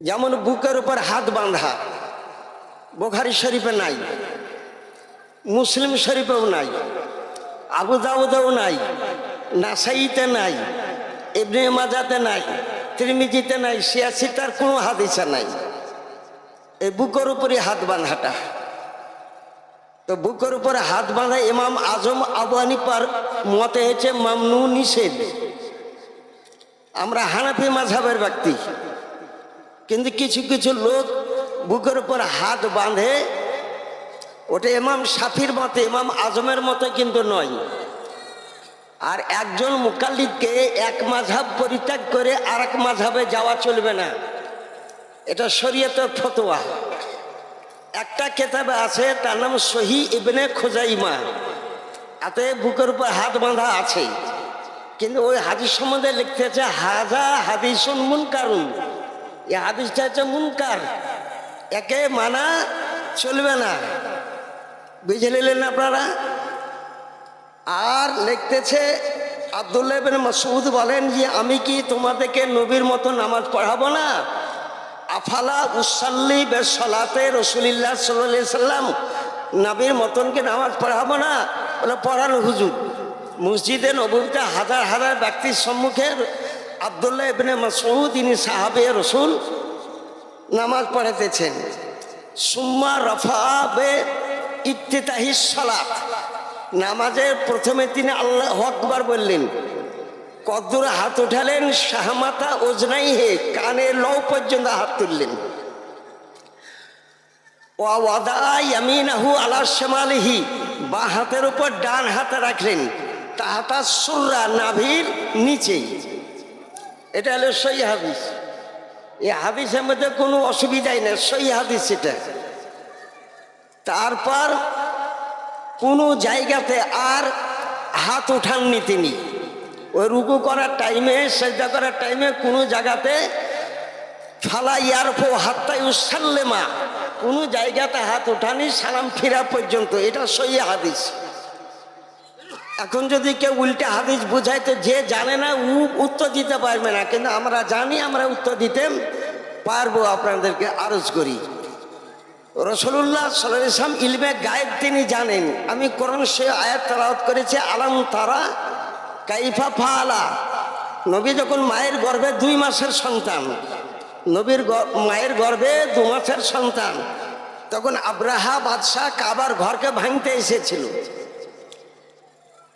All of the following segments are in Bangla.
যেমন বুকের উপর হাত বাঁধা বুখারী শরীফে নাই, মুসলিম শরীফেও নাই, আবু দাউদেও নাই, নাসাইতে নাই, ইবনে মাজাতে নাই, তিরমিজিতে নাই, সিয়াসিতার কোনো হাদিসে নাই এই বুকের উপরে হাত বাঁধাটা। তো বুকের উপরে হাত বাঁধা ইমাম আজম আবু হানিফার মতে হচ্ছে মামনু, নিষেধ। আমরা হানাফি মাযহাবের ব্যক্তি, কিন্তু কিছু কিছু লোক বুকের উপর হাত বাঁধে, ওটা ইমাম শাফির মতে, ইমাম আজমের মতে কিন্তু নয়। আর একজন মুকাল্লিদকে এক মাযহাব পরিত্যাগ করে আর এক মাযহাবে যাওয়া চলবে না, এটা শরীয়তের ফতোয়া। একটা কিতাবে আছে, তার নাম সহিহ ইবনে খুজাইমা, তাতে বুকের উপর হাত বাঁধা আছে, কিন্তু ওই হাদিস সম্বন্ধে লিখতে আছে হাজা হাদিসুন মুনকারুন, এই হাদিসটা হচ্ছে মুনকার, একে মানা চলবে না। বুঝে নিলেন আপনারা? আর লিখতেছে আব্দুল্লাহ ইবনে মাসউদ বলেন যে আমি কি তোমাদেরকে নবীর মতো নামাজ পড়াবো না? আফালা উসাল্লি বিসলাতে রাসূলুল্লাহ সাল্লাল্লাহু আলাইহি সাল্লাম, নবীর মতন কি নামাজ পড়াবো না? বলে পড়ানো হুজুর। মসজিদে নববীতে হাজার হাজার ব্যক্তির সম্মুখে আব্দুল্লাহ ইবনে মাসউদ, ইনি সাহাবে রাসূল, নামাজ পড়াতেছেন। সুম্মা রাফা বে ইফতিতাহিস সালাত, নামাজের প্রথমে তিনি আল্লাহু আকবার বললেন, কদ্দুর হাত উঠালেন, শাহমাতা ওজনাই হে, কানের লৌ পর্যন্ত হাত তুললেন। ওয়াদা ইয়ামিনাহু আলা শিমালিহি, বা হাতের উপর ডান হাতে রাখলেন, তাহাতা সুররা, নাভির নিচেই। এটা হলো সহিহ হাদিস। এই হাদিসের মধ্যে কোনো অসুবিধাই নেই, সহিহ হাদিস এটা। তারপর কোনো জায়গাতে আর হাত উঠাননি তিনি। ওই রুকু করার টাইমে, সেজদা করার টাইমে কোনো জায়গাতে ফালা ইয়ারফু হাত্তা ইউসাল্লিমা, কোনো জায়গাতে হাত উঠানি সালাম ফিরা পর্যন্ত। এটা সহিহ হাদিস। এখন যদি কেউ উল্টা হাদিস বুঝায় তো যে জানে না ও উত্তর দিতে পারবে না, কিন্তু আমরা জানি, আমরা উত্তর দিতে পারবো। আপনাদেরকে আরজ করি, রাসূলুল্লাহ সাল্লাল্লাহু আলাইহি ওয়াসাল্লাম ইলমে গায়েব তিনি জানেন। আমি কোরআন সে আয়াত তেলাওয়াত করেছি, আলাম তারা কাইফা ফাআলা। নবী যখন মায়ের গর্ভে 2 মাসের সন্তান, নবীর মায়ের গর্ভে 2 মাসের সন্তান, তখন আব্রাহা বাদশাহ কাবার ঘরকে ভাঙতে এসেছিল।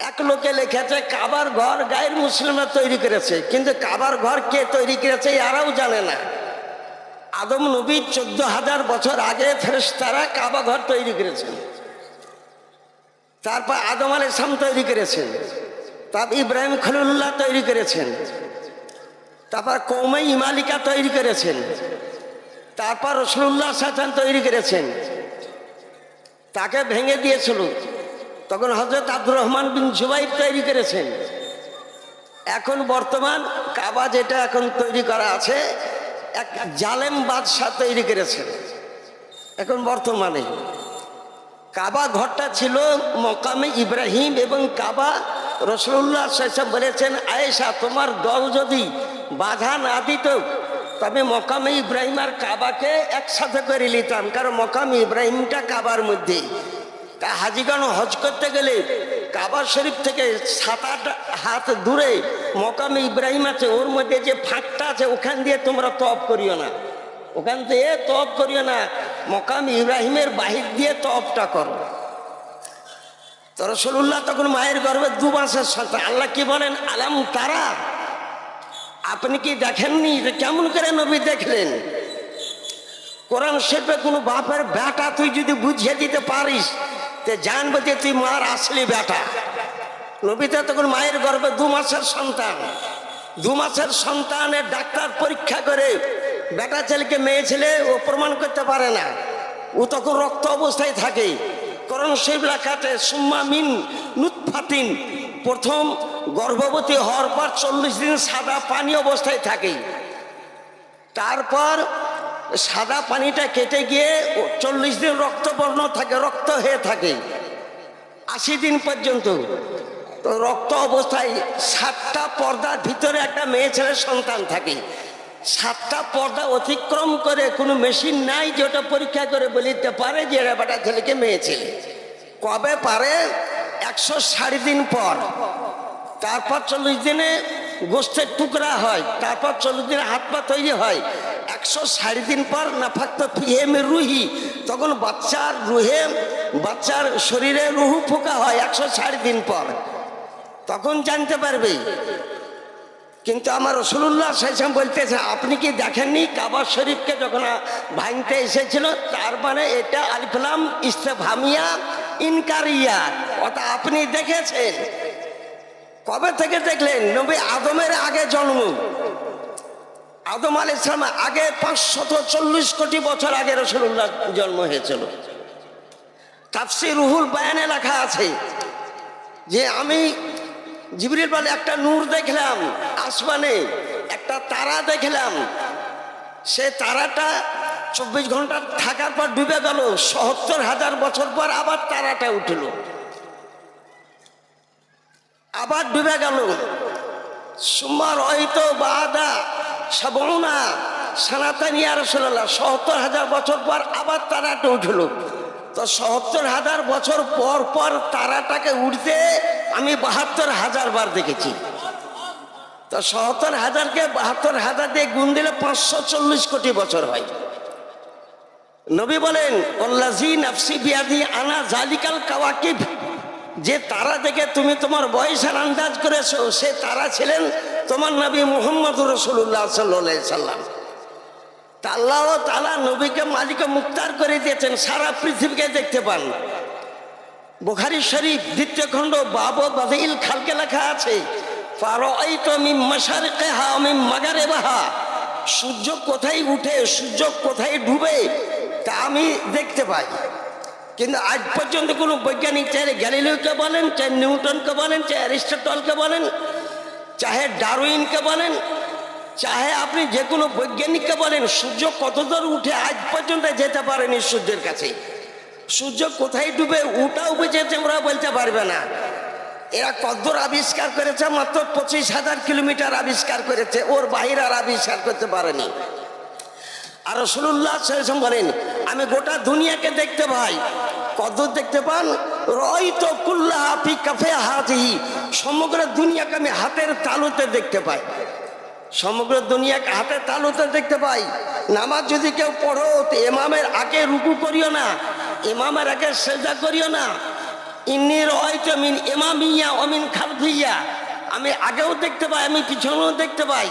এক লোকে লিখেছে কাবার ঘর গায়ের মুসলিমরা তৈরি করেছে, কিন্তু কাবার ঘর কে তৈরি করেছে এরাও জানে না। আদম নবী 14,000 বছর আগে ফেরেশতারা কাবা ঘর তৈরি করেছেন, তারপর আদম আলাইহিস সালাম তৈরি করেছেন, তারপর ইব্রাহিম খলিলুল্লাহ তৈরি করেছেন, তারপর কওমে ইমালিকা তৈরি করেছেন, তারপর রাসূলুল্লাহ সাল্লাল্লাহু আলাইহি ওয়াসাল্লাম তৈরি করেছেন। তাকে ভেঙে দিয়েছিল, তখন হযরত আব্দুর রহমান বিন জুবাইর তৈরি করেছেন। এখন বর্তমান কাবা যেটা এখন তৈরি করা আছে, এক জালেম বাদশাহ তৈরি করেছেন। এখন বর্তমানে কাবা ঘরটা ছিল মকামে ইব্রাহিম, এবং কাবা রাসূলুল্লাহ সাল্লাল্লাহু আলাইহি ওয়াসাল্লাম বলেছেন, আয়েশা তোমার দল যদি বাধা না দিত তবে মকামে ইব্রাহিম আর কাবাকে একসাথে করে নিতাম, কারণ মকামে ইব্রাহিমটা কাবার মধ্যে। তা হাজিগণ হজ করতে গেলে কাবা শরীফ থেকে 7-8 হাত দূরে মকামে ইব্রাহিম আছে, ওর মধ্যে যে ফাঁকটা আছে ওখান দিয়ে তোমরা তওয়াফ করিও না, ওখান দিয়ে তওয়াফ করিও না, মকামে ইব্রাহিমের বাহির দিয়ে তওয়াফটা করো। তো রাসূলুল্লাহ তখন মায়ের গর্ভে 2 মাসের সন্তান। আল্লাহ কি বলেন, আলাম তারা, আপনি কি দেখেননি? কেমন করে নবী দেখলেন? কোরআন শরীফে কোনো বাপের বেটা তুই যদি বুঝিয়ে দিতে পারিস তে জানবে যে তুই মার আসলি বেটা। নবীতে তখন মায়ের গর্ভে 2 মাসের সন্তান। 2 মাসের সন্তানের ডাক্তার পরীক্ষা করে বেটা ছেলেকে মেয়ে ছেলে ও প্রমাণ করতে পারে না, ও তখন রক্ত অবস্থায় থাকে। কোরআন শরীফ লেখাতে সুম্মা মিন নুতফাতিন, প্রথম গর্ভবতী হওয়ার পর 40 দিন সাদা পানি অবস্থায় থাকে, তারপর সাদা পানিটা কেটে গিয়ে 40 দিন রক্তবর্ণ থাকে, রক্ত হয়ে থাকে 80 দিন পর্যন্ত। তো রক্ত অবস্থায় 7টা পর্দার ভিতরে একটা মেয়ে ছেলের সন্তান থাকে। 7টা পর্দা অতিক্রম করে কোনো মেশিন নাই যে ওটা পরীক্ষা করে বলিতে পারে যে এরা বেটা ছেলেকে মেয়ে ছেলে। কবে পারে? 160 দিন পর। তারপর 40 দিনে গোস্তের টুকরা হয়, তারপর 40 দিনে হাত পা তৈরি হয়। 160 দিন পর নাফাক্ত ফিহে রুহি, তখন বাচ্চার শরীরে রুহু ফোকা হয় 160 দিন পর, তখন জানতে পারবে। কিন্তু আমার রাসূলুল্লাহ সাল্লাল্লাহু আলাইহি ওয়াসাল্লাম বলতেছে, আপনি কি দেখেননি কাবা শরীফকে যখন ভাঙতে এসেছিল? তার মানে এটা আলিফ লাম ইস্তেফহামিয়া ইনকারিয়া, ওটা আপনি দেখেছেন। কবে থেকে দেখলেন? নবী আদমের আগে জন্ম, আদম আলাইহিস সালাম আগে 540 কোটি বছর আগে রাসূলুল্লাহ জন্ম হয়েছিল। তাফসীর রুহুল বায়ানে লেখা আছে যে আমি জিবরিল বলে একটা নূর দেখলাম আসমানে, একটা তারা দেখলাম। সে তারাটা 24 ঘন্টা থাকার পর ডুবে গেল, ৭৭,০০০ বছর পর আবার তারাটা উঠল, আবার ডুবে গেল। সুমার হয়তো বাদা সাবনা সানাতান ইয়া রাসূলুল্লাহ, ৭০,০০০ বছর পর আবার তারাটা উঠল। তো ৭০,০০০ বছর পর পর তারাটাকে উঠতে আমি ৭২,০০০ বার দেখেছি। তো ৭০,০০০কে ৭২,০০০ দিয়ে গুণ দিলে ৫৪০ কোটি বছর হয়। নবী বলেন, ওয়াল্লাযী নাফসি বিয়াদি আনা জালিকাল কাওয়াকিব, যে তারা দেখে তুমি তোমার বয়সের আন্দাজ করেছো, সে তারা ছিলেন তোমার নবী মুহাম্মদুর রাসূলুল্লাহ সাল্লাল্লাহু আলাইহি সাল্লাম। তা আল্লাহ তাআলা নবীকে মালিকে মুক্তার করে দিয়েছেন, সারা পৃথিবীকে দেখতে পান। বুখারী শরীফ ২য় খণ্ড বাব বাদিল খালকে লেখা আছে, ফারাআইতু মিন মাশারিকিহা ওয়া মিন মাগরিবিহা, সূর্য কোথায় উঠে সূর্য কোথায় ডুবে তা আমি দেখতে পাই। কিন্তু আজ পর্যন্ত কোনো বৈজ্ঞানিক, চাহে গ্যালিলিওকে বলেন, চাহে নিউটনকে বলেন, চাহে অ্যারিস্টটলকে বলেন, চাহে ডারউইনকে বলেন, চাহে আপনি যে কোনো বৈজ্ঞানিককে বলেন, সূর্য কতদূর উঠে আজ পর্যন্ত যেতে পারেনি সূর্যের কাছে। সূর্য কোথায় ডুবে ওটাও বুঝেছে ওরা বলতে পারবে না। এরা কতদূর আবিষ্কার করেছে? মাত্র 25,000 কিলোমিটার আবিষ্কার করেছে, ওর বাহির আর আবিষ্কার করতে পারেনি। আর রাসূলুল্লাহ সাল্লাল্লাহু আলাইহি ওয়াসাল্লাম বলেন, আমি গোটা দুনিয়াকে দেখতে পাই। কতদূর দেখতে পান? রাআইতু কুল্লাহা ফি কাফি হাযিহি, সমগ্র দুনিয়াকে আমি হাতের তালুতে দেখতে পাই। সমগ্র দুনিয়াকে হাতের তালুতে দেখতে পাই। নামাজ যদি কেউ পড়ো তো ইমামের আগে রুকু করিও না, ইমামের আগে সিজদা করিও না। ইন্নী রাআইতু মিন ইমামিয়া ওয়া মিন খালফিয়া, আমি আগেও দেখতে পাই, আমি পিছনেও দেখতে পাই।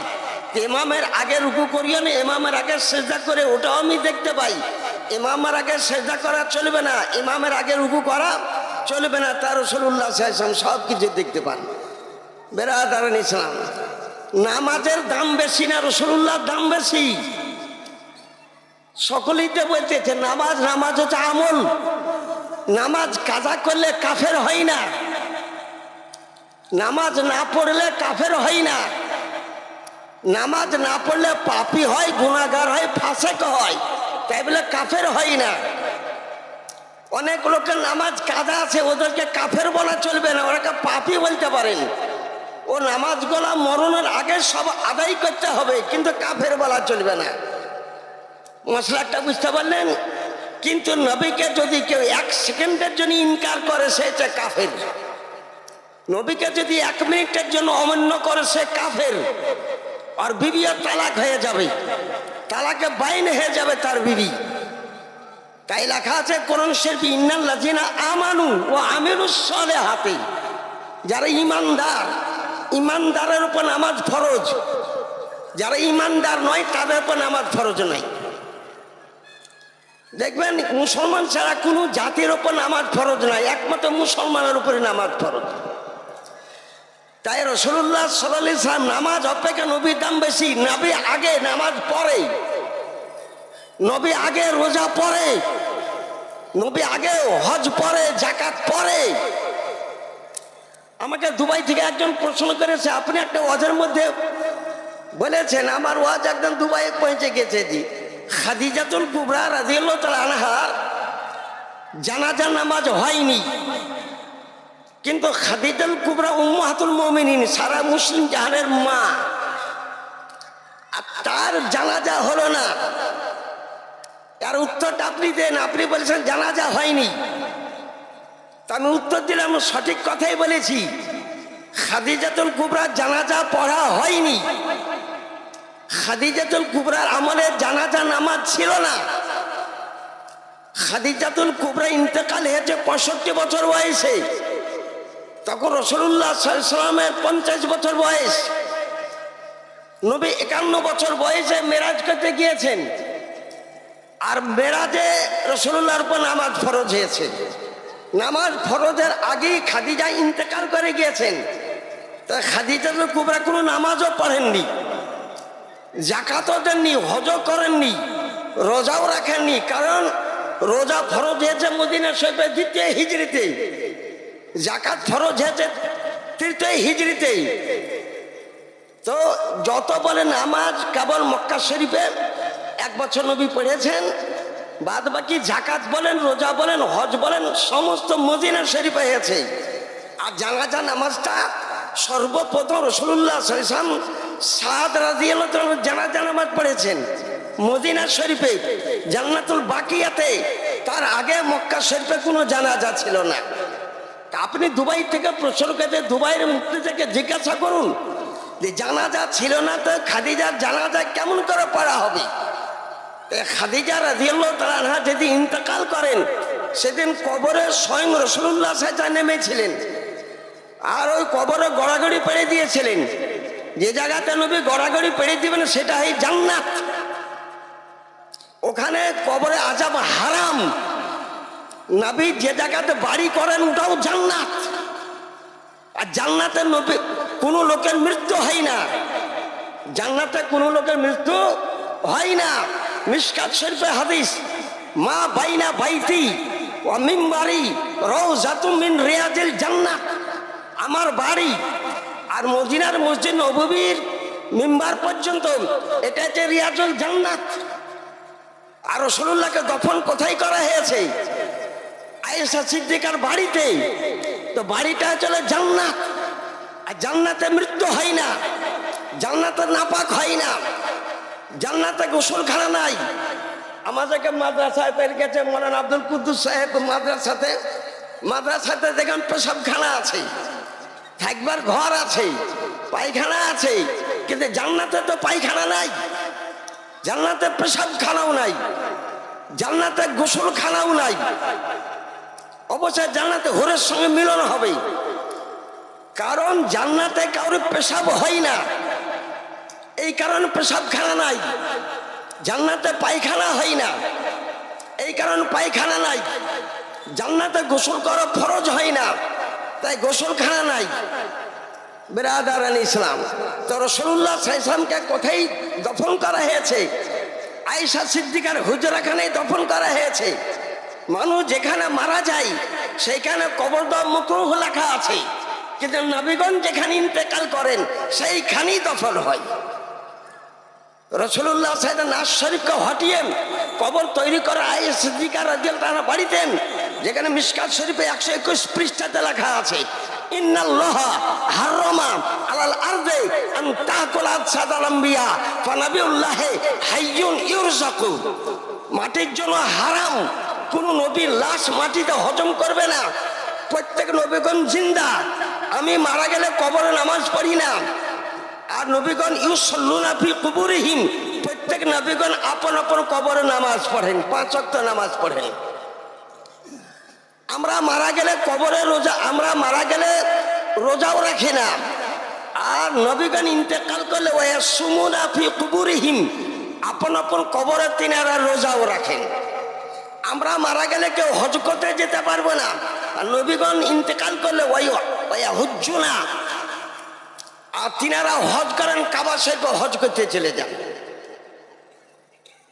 ইমামের আগে রুকু করিও না, ইমামের আগে সিজদা করে ওটাও আমি দেখতে পাই। ইমামের আগে সিজদা করা চলবে না, ইমামের আগে রুকু করা চলবে না। তার রাসূলুল্লাহ সাল্লাল্লাহু আলাইহি ওয়াসাল্লাম সব কিছু দেখতে পান। বেরাদারান ইসলাম, নামাজের দাম বেশি না রাসূলুল্লাহর দাম বেশি? সকলেই তো বলতেছে নামাজ হচ্ছে আমল। নামাজ কাজা করলে কাফের হয় না, নামাজ না পড়লে কাফের হয় না, নামাজ না পড়লে পাপী হয়, গুনাহগার হয়, ফাসেক হয়, তাই বলে কাফের হয় না। অনেক লোকের নামাজ কাজা আছে, ওদেরকে কাফের বলা চলবে না, ওরাকে পাপী বলতে পারেন। ও নামাজগুলা মরণের আগে সব আদায় করতে হবে, কিন্তু কাফের বলা চলবে না। মশলাটা বুঝতে পারলেন? কিন্তু নবীকে যদি কেউ 1 সেকেন্ডের জন্য ইনকার করে সে হচ্ছে কাফের। নবীকে যদি 1 মিনিটের জন্য অমান্য করে সে কাফের। আর বিবিও তালাক হয়ে যাবে, তালাকে বাইন হয়ে যাবে তার বিবি। তাই লেখা আছে কোরআন শরীফে, ইন্নাল্লাযিনা আমানু ওয়া আমিলুস সালিহাতি, যারা ইমানদার, ইমানদারের উপর নামাজ ফরজ, যারা ইমানদার নয় তাদের উপর নামাজ ফরজ নয়। দেখবেন মুসলমান ছাড়া কোনো জাতির উপর নামাজ ফরজ নয়, একমাত্র মুসলমানের উপরে নামাজ ফরজ। তাই রাসূলুল্লাহ সাল্লাল্লাহু আলাইহি ওয়াসাল্লাম নামাজ অপেক্ষা নবীর দাম বেশি। নবী আগে নামাজ পড়ে, নবী আগে রোজা পড়ে, নবী আগে হজ পড়ে, যাকাত পড়ে। আমাকে দুবাই থেকে একজন প্রশ্ন করেছে, আপনি একটা ওয়াজের মধ্যে বলেছেন আমার ওয়াজ একদম দুবাইয়ে পৌঁছে গেছে, জি খাদিজাতুল কুবরা রাদিয়াল্লাহু তাআলা আনহার জানাজা নামাজ হয়নি, কিন্তু খাদিজাতুল কুবরা উম্মাহাতুল মুমিনিন, সারা মুসলিম জাহানের মা। আর তার আর জানাজা হলো না, তার উত্তরটা আপনি দেন। আপনি বলেছেন জানাজা হয়নি, তা আমি উত্তর দিলাম সঠিক কথাই বলেছি। খাদিজাতুল কুবরার জানাজা পড়া হয়নি। খাদিজাতুল কুবরার আমলে জানাজা নামাজ ছিল না। খাদিজাতুল কুবরা ইন্তেকাল হয়েছে 65 বছর বয়সে, তখন রাসূলুল্লাহ সাল্লাল্লাহু আলাইহি ওয়াসাল্লামের 50 বছর বয়স। নবী 51 বছর বয়সে মেরাজ করতে গিয়েছেন, আর মেরাজে রাসূলুল্লাহর উপর নামাজ ফরজ হয়েছে। নামাজ ফরজের আগেই খাদিজা ইন্তেকাল করে গিয়েছেন। তা খাদিজাতুল কুবরা কোনো নামাজও পড়েননি, যাকাতও দেননি, হজও করেননি, রোজাও রাখেননি। কারণ রোজা ফরজ হয়েছে মদিনা শরীফে 2য় হিজরিতে, যাকাত ফরজ হয়েছে 3য় হিজরিতে। তো যত বলে নামাজ কেবল মক্কা শরীফে 1 বছর নবী পড়েছেন, বাদ বাকি যাকাত বলেন, রোজা বলেন, হজ বলেন, সমস্ত মদিনা শরীফে হয়েছে। আর জানাজা নামাজটা সর্বপ্রথম রাসূলুল্লাহ সাল্লাল্লাহু আলাইহি ওয়াসাল্লাম সাদ রাদিয়াল্লাহু তাআলা জানাজা নামাজ পড়েছেন মদিনা শরীফে জান্নাতুল বাকিয়াতে। তার আগে মক্কা শরীফে কোনো জানাজা ছিল না। আপনি দুবাই থেকে প্রশ্ন করে দুবাইয়ের মুফতি থেকে জিজ্ঞাসা করুন যে জানাজা ছিল না, তো খাদিজার জানাজা কেমন করে পড়া হবে? খাদিজা রাদিয়াল্লাহু তাআলা আনহা যেদিন ইন্তেকাল করেন, সেদিন কবরে স্বয়ং রাসূলুল্লাহ সাল্লাল্লাহু আলাইহি ওয়াসাল্লাম নেমেছিলেন, আর ওই কবরে গড়াগড়ি পেড়ে দিয়েছিলেন। যে জায়গাতে নবী গড়াগড়ি পেড়ে দিবেন সেটা হয় জান্নাত। ওখানে কবরে আযাব হারাম। নবী যে জায়গাতে বাড়ি করেন ওটাও জান্নাত। আর জান্নাতে নবী কোনো লোকের মৃত্যু হয় না, জান্নাতে কোনো লোকের মৃত্যু হয় না। মিশকাত শরীফে হাদিস, মা বাইনা বাইতি ওয়া মিম্বারি রাউযাতুম মিন রিয়াজিল জান্নাহ। আমার বাড়ি আর মদিনার মসজিদ নববীর মিম্বার পর্যন্ত এটা হচ্ছে রিয়াজুল জান্নাত। আর রাসূলুল্লাহকে দফন কোথায় করা হয়েছে? আয়েশা সিদ্দিকার বাড়িতে। তো বাড়িটা চলে জান্নাত। আর জান্নাতে মৃত্যু হয় না, জান্নাতে নাপাক হয় না, জান্নাতে গোসলখানা নাই। আমাদেরকে মাদ্রাসায় গেছে মৌলানা আব্দুল কুদ্দুস সাহেব মাদ্রাসাতে দেখেন পেশাবখানা আছে, থাকবার ঘর আছে, পায়খানা আছে, কিন্তু জান্নাতে তো পায়খানা নাই, জান্নাতে পেশাবখানাও নাই, জান্নাতে গোসলখানাও নাই। অবশ্যই জান্নাতে হুরের সঙ্গে মিলন হবে, কারণ জান্নাতে কারোর পেশাব হয় না, এই কারণে পেশাবখানা নাই। জান্নাতে পায়খানা হয় না, এই কারণে পায়খানা নাই। জান্নাতে গোসল করা ফরজ হয় না, তাই গোসলখানা নাই। বিরাদারান ইসলাম, তো রাসূলুল্লাহ সাল্লাল্লাহু আলাইহি ওয়াসাল্লামকে কোথায় দফন করা হয়েছে? আয়েশা সিদ্দিকার হুজরাখানায় দফন করা হয়েছে। মানুষ যেখানে মারা যায় সেইখানে কবর দেওয়া মাকরুহ লেখা আছে, কিন্তু নবীগণ যেখানে ইন্তেকাল করেন সেইখানেই দফন হয়। রাসূলুল্লাহ সাল্লাল্লাহু আলাইহি ওয়াসাল্লাম নাস শরীফকে হটিয়ে কবর তৈরি করা আয়েশা সিদ্দিকা রাদিয়াল্লাহু তাআলা বাড়িতেন, যেখানে মিশকাত শরীফে 121 পৃষ্ঠাতে লেখা আছে, ইন্নাল্লাহা হারামা আলাল আরদি আন তাকুল আজসাদাল আম্বিয়া ফানাবিউল্লাহি হাইয়ুন ইউরযাকু। মাটির জন্য হারাম, কোন নবীর লাশ মাটিতে হজম করবে না। প্রত্যেক নবীগণ জিন্দা, আমি মারা গেলে কবরে নামাজ পড়ি না। আর নবীগণ ইউসাল্লুনা ফি কুবুরিহিম, প্রত্যেক নবীগণ আপন আপন কবরে নামাজ পড়েন, 5 ওয়াক্ত নামাজ পড়েন। আমরা মারা গেলে কবরে রোজা, আমরা মারা গেলে রোজাও রাখি না। আর নবীগণ ইন্তেকাল করলে ওয়াসুমুনা ফি কুবুরিহিম, আপন আপন কবরে তিনারা রোজাও রাখেন। আমরা মারা গেলে কেউ হজ করতে যেতে পারবো না, আর নবীগণ ইন্তেকাল করলে হুজ্জুনা, আর তিনারা হজ করেন, কাবা শরীফে হজ করতে চলে যান।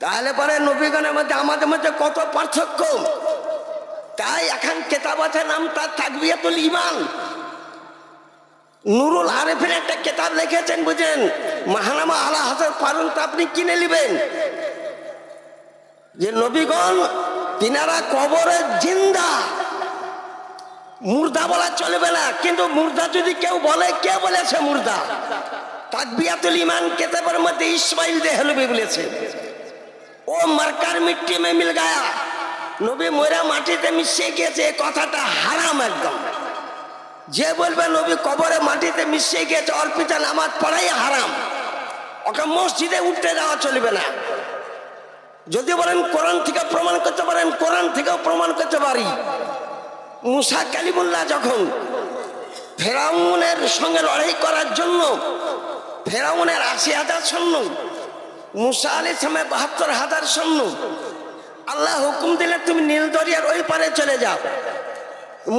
তাহলে পরে নবীগণের মধ্যে আমাদের মধ্যে কত পার্থক্য। তাই এখন কেতাব আছে, নাম তার তাকবিয়াতুল ঈমান। নুরুল আরেফিন একটা কেতাব লিখেছেন, বুঝেন, মাহানামা আলা হাসান পারুন, তা আপনি কিনে নেবেন। যে নবীগণ তিনারা কবরে জিন্দা, মুর্দা বলা চলবে না। কিন্তু মুর্দা যদি কেউ বলে, কে বলেছে মুর্দা? তাকবিয়াতুল ঈমান কিতাবের মধ্যে ইসমাইল দেহলভী বলেছে, ও মার্কার মিট্টি মে মিল গায়া, নবী মরা মাটিতে মিশে গিয়েছে, এই কথাটা হারাম একদম। যে বলবে নবী কবরে মাটিতে মিশে গিয়েছে অর্পিতা নামাজ পড়াই হারাম, ওকে মসজিদে উঠতে যাওয়া চলবে না। যদি বলেন কোরআন থেকে প্রমাণ করতে পারেন, কোরআন থেকেও প্রমাণ করতে পারি। মুসা কালিমুল্লাহ যখন ফেরাউনের সঙ্গে লড়াই করার জন্য, ফেরাউনের ৮০,০০০ সৈন্য, মুসা আলাইহিস সালামের ৭২,০০০ সৈন্য, আল্লাহ হুকুম দিলে তুমি নীল দরিয়ার ওই পারে চলে যাও।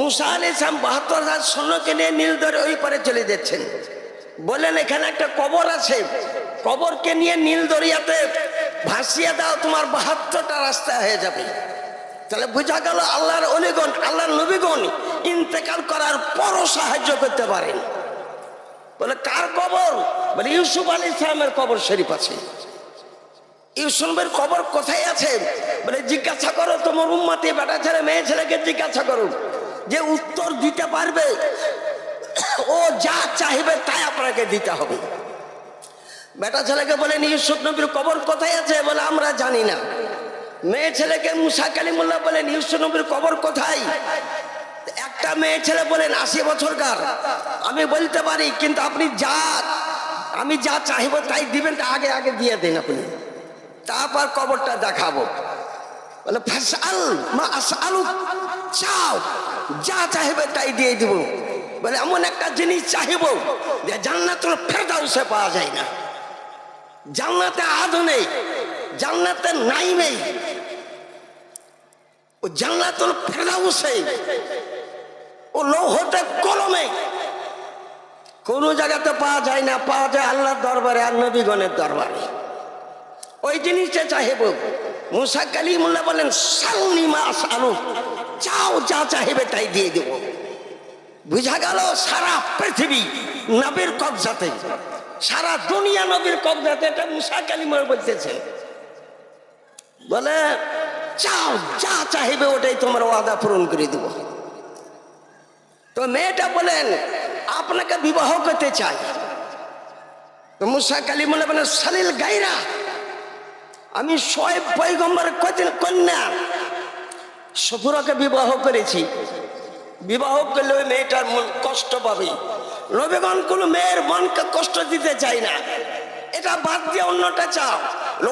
মুসা আলাইহিস সালাম ৭২,০০০ সৈন্যকে নিয়ে নীল দরিয়ার ওই পারে চলে যাচ্ছেন। বললেন এখানে একটা কবর আছে, কবরকে নিয়ে নীল দরিয়াতে ভাসিয়ে দাও, তোমার ৭২টা রাস্তা হয়ে যাবে। তাহলে বোঝা গেল আল্লাহর ওলিগণ, আল্লাহর নবীগণ ইন্তেকাল করার পরও সাহায্য করতে পারেন। বলে কার কবর? বলে ইউসুফ আলাইহিস সালামের কবর শরীফ আছে। ইউসুফের কবর কোথায় আছে? বলে জিজ্ঞাসা করো তোমার উম্মতি বেটা ছেলে মেয়ে ছেলেকে জিজ্ঞাসা করো, যে উত্তর দিতে পারবে ও যা চাইবে তাই আপনাকে দিতে হবে। বেটা ছেলেকে বলেন ইউসুফ নবীর কবর কোথায় আছে? বলে আমরা জানি না। মেয়ে ছেলেকে মুসা কালিমুল্লাহ বলেন ইউসুফ নবীর কবর কোথায়? একটা মেয়ে ছেলে বলেন ৮০ বছরকার, আমি বলতে পারি কিন্তু আপনি আমি যা চাইবো তাই দিবেন, আগে আগে দিয়ে দেন আপনি, তারপর কবরটা দেখাবো। বলে ফাসআল মা আসআলু, চাও যা চাইবে তাই দিয়ে দিব। বলে এমন একটা জিনিস চাইবো যে জান্নাতুল ফেরদাউসে পাওয়া যায় না, জান্নাতে আদো নেই, জান্নাতে নাইম নেই, ও জান্নাতুল ফেরদাউসে ও লৌহতে কলমে কোন জায়গাতে পাওয়া যায় না, পাওয়া যায় আল্লাহর দরবারে আর নবীগণের দরবারে। ওই জিনিসটা চাইব। মুসা কালিমুল্লাহ বলেন সালনি মা আসআলু, চাও যা চাইবে তাই দিয়ে দেব। বুঝা গেল সারা পৃথিবী নবীর কবজাতে, সারা দুনিয়া নবীর কবজাতে, এটা মুসা কালিমুল্লাহ বলতেছেন। বলে চাও যা চাইবে ওটাই তোমার ওয়াদা পূরণ করে দেব। তো মেয়েটা বলেন আপনাকে বিবাহ করতে চাই। তো মুসা কালিমুল্লাহ বলেন সালিল গায়রা, আমি শোয়েব পয়গম্বরের কন্যা সফুরাকে বিবাহ করেছি, বিবাহ করলে ওই মেয়েটার মন কষ্ট পাবে। নবীগণ কোনো মেয়ের মনকে কষ্ট দিতে চাই না, এটা বাদ দিয়ে অন্যটা চাও,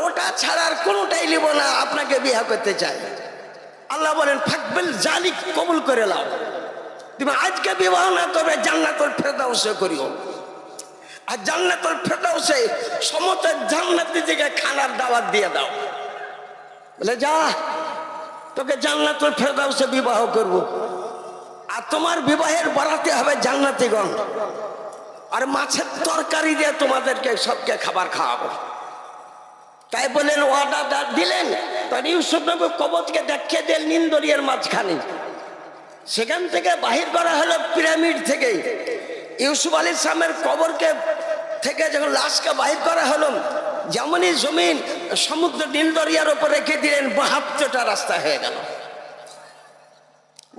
ওটা ছাড়ার কোনোটাই নিব না, আপনাকে বিবাহ করতে চাই। আল্লাহ বলেন ফাকবিল জালিক, কবুল করে নাও, তুমি আজকে বিবাহ না তবে জান্নাতুল ফেরদাউসে করিও। আর জান্নাতুল ফেরদাউসে সমস্ত জান্নাতি থেকে খানার দাওয়াত দিয়ে দাও। বলে যা তোকে জান্নাতুল ফেরদাউসে বিবাহ করব, আর তোমার বিবাহের বরাতে হবে জান্নাতীগণ, আর মাছের তরকারি দিয়ে তোমাদেরকে সবকে খাবার খাওয়াবো। তাই বলেন ওয়াদা দিলেন। তখন ইউসুফ নবী কবরকে দেখিয়ে দিলেন নীল দরিয়ার মাঝখানে। সেখান থেকে বাহির করা হলো পিরামিড থেকে। ইউসুফ আলাইহিস সালামের কবরকে থেকে যখন লাশকে বাহির করা হলো, যেমনই জমিন সমুদ্র নীল দরিয়ার উপর রেখে দিলেন, ৭২টা রাস্তা হয়ে গেল।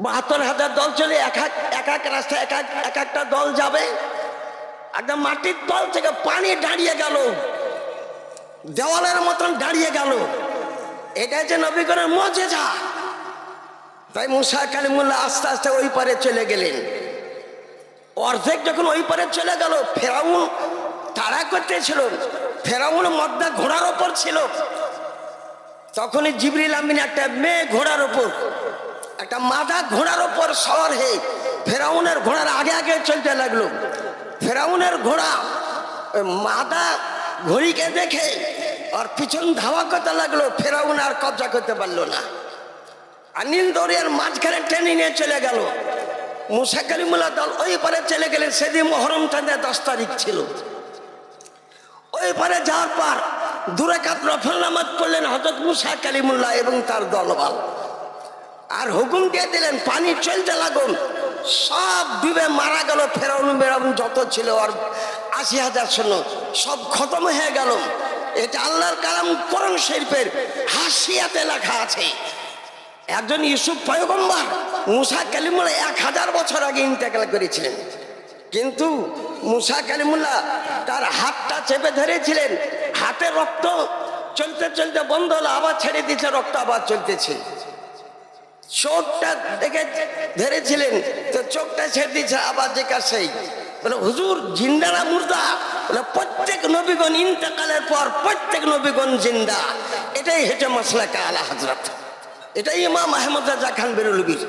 ৭২,০০০ দল চলে এক এক রাস্তা, এক একটা দল যাবে। একদম মাটির তল থেকে পানি দাঁড়িয়ে গেল, দেওয়ালের মতন দাঁড়িয়ে গেল। এটা যে নবীগণের মুজিজা। তাই মুসা কালিমুল্লাহ আস্তে আস্তে ওই পারে চলে গেলেন। অর্ধেক যখন ওই পারে চলে গেল, ফেরাউন তাড়া করতেছিল, ফেরাউন মদ্দা ঘোড়ার ওপর ছিল। তখনই জিবরিল আমিন একটা মেয়ে ঘোড়ার ওপর, একটা মাদা ঘোড়ার ওপর সওয়ার হয়ে ফেরাউনের ঘোড়ার আগে আগে চলতে লাগলো। ফেরাউনের ঘোড়া মাদা ঘড়িকে দেখে আর পিছন ধাওয়া করতে লাগলো। ফেরাউন আর কবজা করতে পারলো না, আর নীল দরিয়ার মাঝখানে টেনে নিয়ে চলে গেল। মুসা কালিমুল্লাহ দল ওই পারে চলে গেলেন। সেদিন মুহররম চাঁদের 10 তারিখ ছিল। ওই পারে যাওয়ার পর 2 রাকাত নফল নামাজ পড়লেন হযরত মুসা কালিমুল্লাহ এবং তার দলবল, আর হুকুম দিয়ে দিলেন পানি চলতে লাগুন। সব ডুবে মারা গেল। ফেরাউন যত ছিল আর ৮০,০০০ সৈন্য সব খতম হয়ে গেল। এটা আল্লাহর কালাম কোরআন শরীফের হাসিয়াতে লেখা আছে। একজন ইউসুফ পয়গম্বর মুসা কালিমুল্লাহ ১০০০ বছর আগে ইন্তেকাল করেছিলেন, কিন্তু মুসা কালিমুল্লাহ তার হাতটা চেপে ধরেছিলেন, হাতে রক্ত চলতে চলতে বন্ধ হলো, আবার ছেড়ে দিয়েছে, রক্ত আবার চলতেছে। চোখটা দেখে ধরেছিলেন, তো চোখটা ছেড়ে দিয়েছে, আবার যে কার সেই বলে হুজুর জিন্দা না মুর্দা? বলে প্রত্যেক নবীগণ ইন্তেকালের পর প্রত্যেক নবীগণ জিন্দা। এটাই হেঁটে মাসলাকে আলা হযরত, এটাই ইমাম আহমদ রাজা খান বেরলভীর।